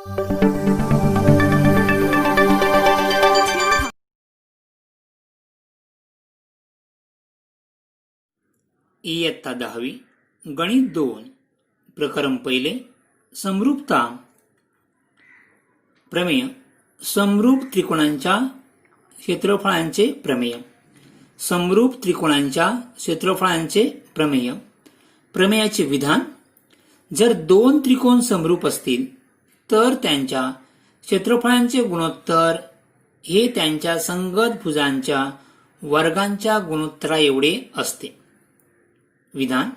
इयत्ता 10वी गणित 2 प्रकरण पहिले समरूपता प्रमेय समरूप त्रिकोणांच्या क्षेत्रफळांचे प्रमेय समरूप त्रिकोणांच्या क्षेत्रफळांचे प्रमेय प्रमेयाचे विधान जर दोन त्रिकोण समरूप असतील तर त्यांच्या क्षेत्रफळांचे गुणोत्तर हे त्यांच्या संगत भुजांच्या वर्गांच्या गुणोत्तरा एवढे असते. विधान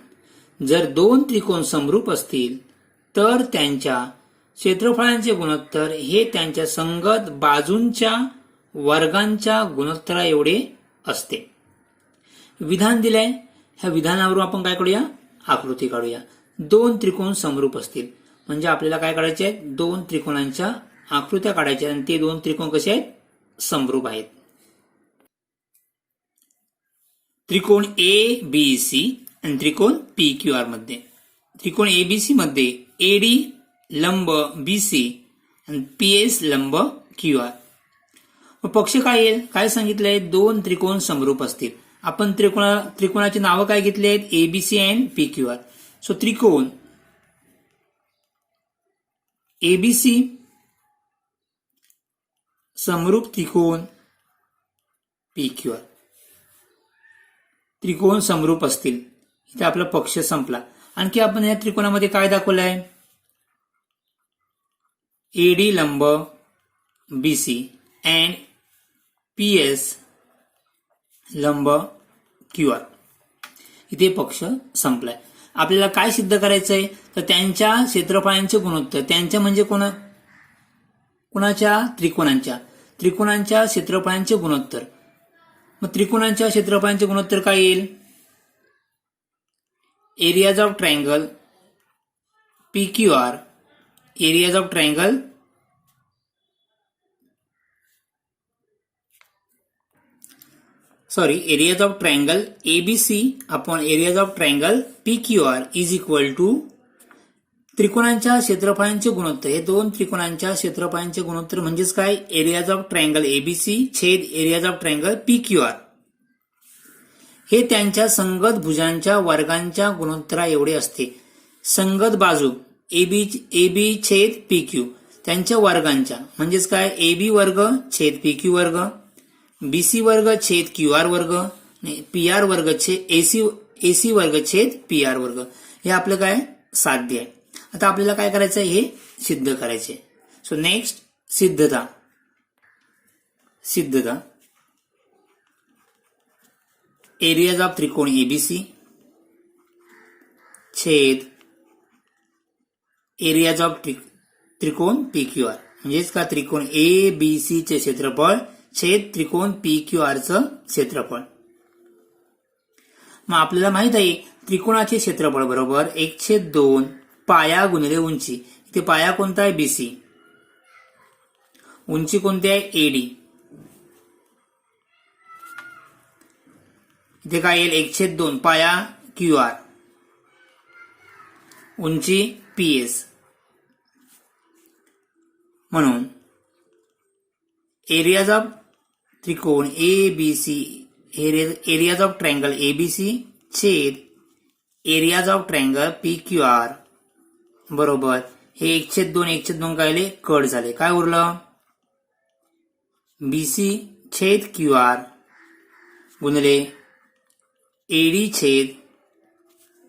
जर दोन त्रिकोण समरूप असतील तर त्यांच्या क्षेत्रफळांचे गुणोत्तर हे त्यांच्या संगत बाजूंच्या वर्गांच्या गुणोत्तरा एवढे असते. विधान दिलंय, ह्या विधानावरून आपण काय करूया, आकृती काढूया. दोन त्रिकोण समरूप असतील म्हणजे आपल्याला काय काढायचे आहेत, दोन त्रिकोणांच्या आकृत्या काढायच्या आणि ते दोन त्रिकोण कसे आहेत, समरूप आहेत. त्रिकोण ए बी सी आणि त्रिकोण पी क्यू आर मध्ये त्रिकोण एबीसी मध्ये एडी लंब बीसी आणि पीएस लंब क्यू आर. पक्ष काय येईल, काय सांगितलंय, दोन त्रिकोण समरूप असतील. आपण त्रिकोणाची नावं काय घेतली आहेत, ABC and P Q R. So त्रिकोण एबीसी समरूप त्रिकोण पी क्यू आर. त्रिकोण समरूप असतील, इथे आपला पक्ष संपला. आणखी आपण या त्रिकोणामध्ये काय दाखवलंय, एडी लंब बीसी अँड पीएस लंब क्यू आर. इथे पक्ष संपलाय. आपल्याला काय सिद्ध करायचंय, तर त्यांच्या क्षेत्रफळांचे गुणोत्तर, त्यांच्या म्हणजे कोणाच्या, त्रिकोणांच्या क्षेत्रफळांचे गुणोत्तर. मग त्रिकोणांच्या क्षेत्रफळांचे गुणोत्तर काय येईल, areas of triangle P Q R, areas of triangle areas of triangle ABC upon areas of triangle P Q R is equal to त्रिकोणांच्या क्षेत्रफळांचे गुणोत्तर. हे दोन त्रिकोणांच्या क्षेत्रफळांचे गुणोत्तर म्हणजेच काय, एरियाज ऑफ ट्रायंगल एबीसी छेद areas of triangle P Q R हे त्यांच्या संगत भुजांच्या वर्गांच्या गुणोत्तरा एवढे असते. संगत बाजू एबी छेद पी क्यू त्यांच्या वर्गांच्या म्हणजेच काय, एबी वर्ग छेद पी क्यू वर्ग, बीसी वर्ग छेद क्यू आर वर्ग, पी आर वर्ग छेद एसी वर्ग छेद पी आर वर्ग. हे आपलं काय साध्य आहे. आता आपल्याला काय करायचं आहे, हे सिद्ध करायचे. सो नेक्स्ट सिद्धता एरियाज ऑफ त्रिकोण एबीसी छेद एरियाज ऑफ त्रिकोण पी क्यू आर म्हणजेच का त्रिकोण ए बी सी चे क्षेत्रफळ छेद त्रिकोण पी क्यू आर चं क्षेत्रफळ. मग आपल्याला माहित आहे त्रिकोणाचे क्षेत्रफळ बरोबर 1/2 पाया गुणिले उंची. इथे पाया कोणता आहे, बीसी, उंची कोणती आहे, एडी. इथे काय येईल, 1/2 पाया क्यू आर, उंची पीएस. म्हणून एरियाज ऑफ त्रिकोण A B C, areas of triangle ABC छेद areas of triangle P Q R बरोबर हे 1/2 काय कट झाले. काय उरलं, बीसी छेद क्यू आर गुणिले एडी छेद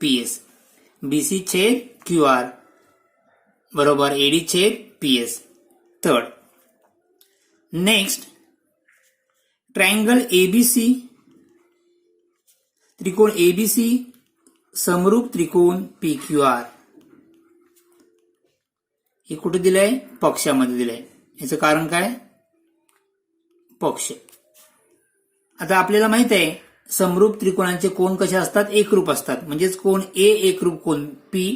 पीएस. बीसी छेद क्यू आर बरोबर एडी छेद PS. Third next triangle ABC, त्रिकोण एबीसी समरूप त्रिकोण पी क्यू आर. हे कुठे दिलंय, पक्षामध्ये दिलंय. याचं कारण काय, पक्ष. आता आपल्याला माहित आहे समरूप त्रिकोणांचे कोण कसे असतात, एकरूप असतात. म्हणजेच कोण ए एकरूप कोण पी,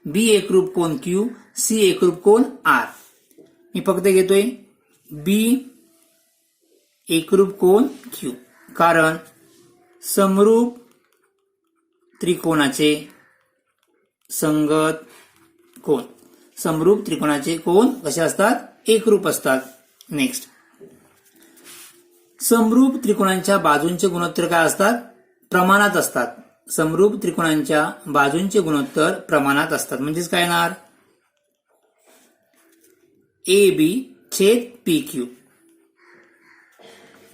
बी एकरूप कोण क्यू, सी एकरूप कोण आर. मी फक्त घेतोय बी एकरूप कोण क्यू, कारण समरूप त्रिकोणाचे संगत कोण, समरूप त्रिकोणाचे कोन कसे असतात? एकरूप असतात. नेक्स्ट, समरूप त्रिकोणांच्या बाजूंचे गुणोत्तर काय असतात? प्रमाणात असतात. समरूप त्रिकोणांच्या बाजूंचे गुणोत्तर प्रमाणात असतात. म्हणजेच काय येणार? AB छेद PQ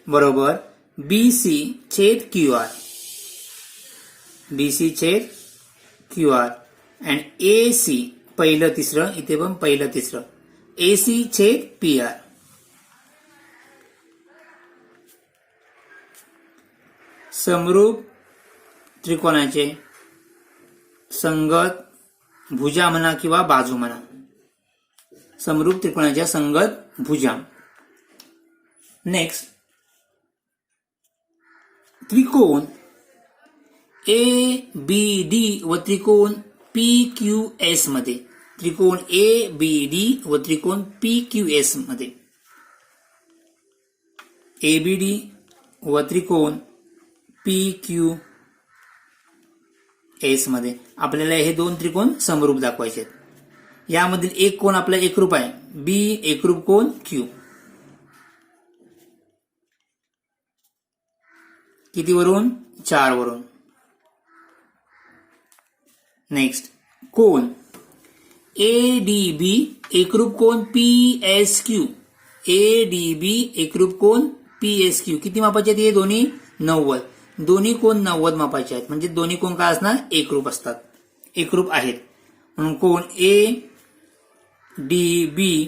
बरोबर BC छेद QR, BC छेद QR अँड AC पहिलं तिसरं, इथे पण पहिलं तिसरं, AC छेद PR. समरूप त्रिकोणाचे संगत भुजा म्हणा किंवा बाजू म्हणा, समरूप त्रिकोणाच्या संगत भुजा. नेक्स्ट, त्रिकोण ABD व त्रिकोण PQS मध्ये, त्रिकोण ABD व त्रिकोण PQS मध्ये, ABD व त्रिकोण PQS मध्ये आपल्याला हे दोन त्रिकोण समरूप दाखवायचे आहेत. यामधील एक कोण आपला एकरूप आहे, B एकरूप कोण Q. किती वरून? 4 वरून. नेक्स्ट, कोण ADB एकरूप कोण PSQ, ADB एकरूप कोण PSQ. किती मापाचे आहेत हे दोन्ही? 90. दोन्ही कोण 90 मापाचे आहेत. म्हणजे दोन्ही कोण काय असणार? एकरूप असतात, एकरूप आहेत. म्हणून कोण ADB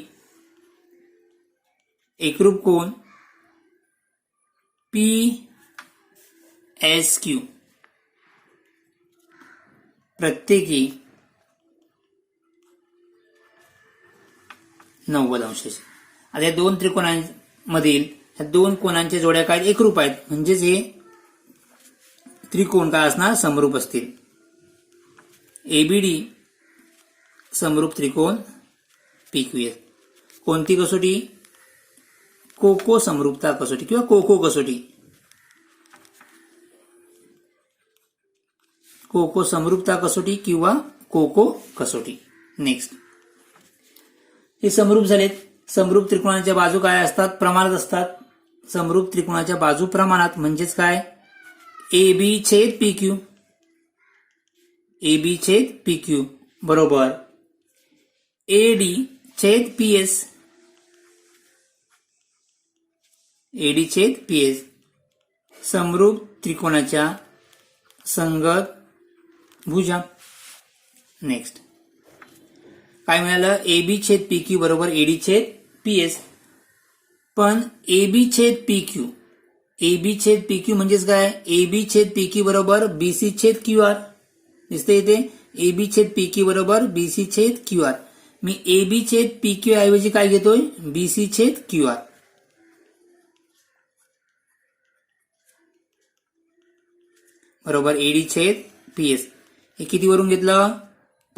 एकरूप कोण PSQ प्रत्येकी 90 अंशाचे. आता या दोन त्रिकोणांमधील ह्या दोन कोणांच्या जोड्या काय? एकरूप आहेत. म्हणजेच हे त्रिकोण काय असणार? समरूप असतील. ABD समरूप त्रिकोण PQS. कोणती कसोटी? कोको समरूपता कसोटी किंवा कोको कसोटी. कोको समरूपता कसोटी किंवा कोको कसोटी. नेक्स्ट, हे समरूप झालेत. समरूप त्रिकोणाच्या बाजू काय असतात? प्रमाणात असतात. समरूप त्रिकोणाच्या बाजू प्रमाणात म्हणजेच काय? AB छेद PQ, AB छेद PQ बरोबर AD छेद PS, AD छेद PS. समरूप त्रिकोणाच्या संगत भुजा. नेक्स्ट, काय मिळालं? AB छेद PQ बरोबर AD छेद PS. पण AB छेद PQ, AB छेद PQ म्हणजेच काय? AB छेद PQ बरोबर BC छेद QR. दिसते इथे AB छेद PQ बरोबर BC छेद QR. मी AB छेद PQ ऐवजी काय घेतोय? BC छेद QR. बरोबर AD छेद PS. हे किती वरून घेतलं?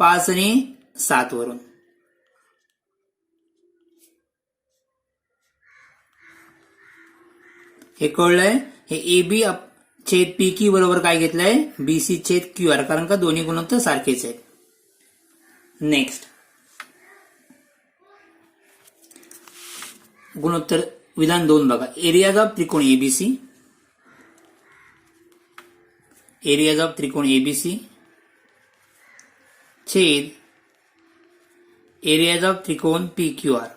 5 आणि 7 वरून. हे कळलंय? हे AB छेद PQ बरोबर काय घेतलंय? BC छेद QR, कारण का दोन्ही गुणोत्तर सारखेच आहेत. नेक्स्ट, गुणोत्तर विधान 2 बघा. एरियाज ऑफ त्रिकोण ABC, एरियाज ऑफ त्रिकोण ABC छेद एरियाज ऑफ त्रिकोण PQR.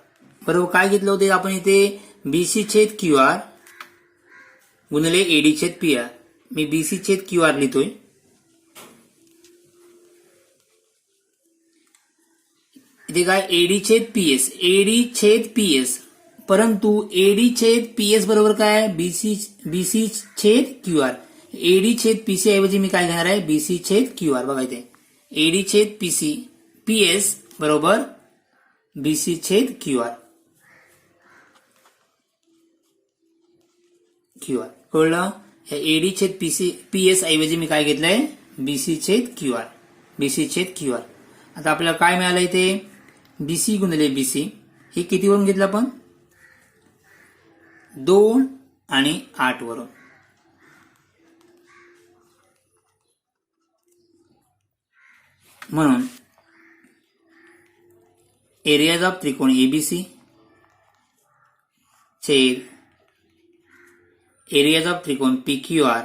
बरोबर काय घेतलं होते आपण इथे? BC छेद QR गुणिले AD छेद PR. मी BC छेद QR लिहितोय. इथे काय? AD छेद PS, AD छेद PS. परंतु AD छेद PS बरोबर काय? BC छेद QR. AD छेद PC ऐवजी मी काय घेणार आहे? BC छेद QR. बघा इथे AD छेद PS बरोबर BC छेद QR. कळलं? AD छेद PS ऐवजी मी काय घेतलंय? BC छेद QR, BC छेद QR. आता आपल्याला काय मिळालं इथे? BC गुणिले BC. हे किती वरून घेतलं आपण? 2 आणि 8 वरून. म्हणून एरियाज ऑफ त्रिकोण एबीसी छेद एरियाज ऑफ त्रिकोण PQR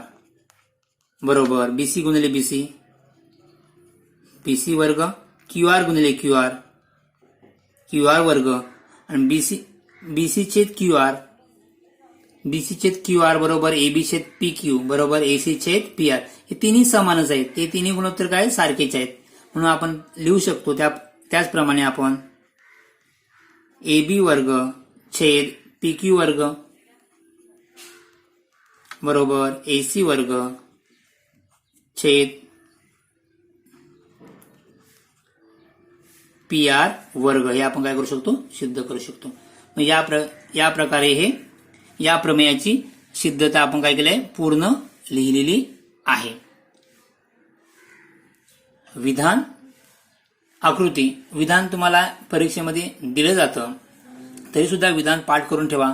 बरोबर BC गुणिले BC BC वर्ग QR गुणिले QR वर्ग आणि BC छेद QR बरोबर AB छेद PQ बरोबर AC छेद PR. हे तिन्ही समानच आहेत. ते तिन्ही गुणोत्तर काय सारखेच आहेत. म्हणून आपण लिहू शकतो त्याचप्रमाणे आपण AB वर्ग छेद PQ वर्ग बरोबर AC वर्ग छेद PR वर्ग हे आपण काय करू शकतो सिद्ध करू शकतो. मग या प्रकारे हे या प्रमेयाची सिद्धता आपण काय केलंय पूर्ण लिहिलेली आहे. विधान आकृती विधान तुम्हाला परीक्षेमध्ये दिलं जातं तरी सुद्धा विधान पाठ करून ठेवा.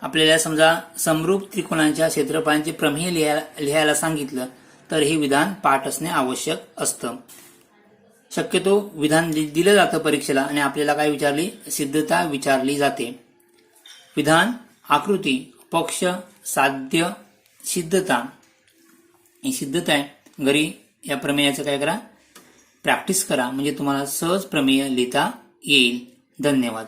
आपल्याला समजा समरूप त्रिकोणांच्या क्षेत्रफळांचे प्रमेय लिहायला सांगितलं तर हे विधान पाठ असणे आवश्यक असतं. शक्यतो विधान दिलं जातं परीक्षेला आणि आपल्याला काय विचारली सिद्धता विचारली जाते. विधान आकृती पक्ष साध्य सिद्धता ही सिद्धता आहे. घरी या प्रमेयाचं काय करा प्रॅक्टिस करा म्हणजे तुम्हाला सहज प्रमेय लिहिता येईल. धन्यवाद.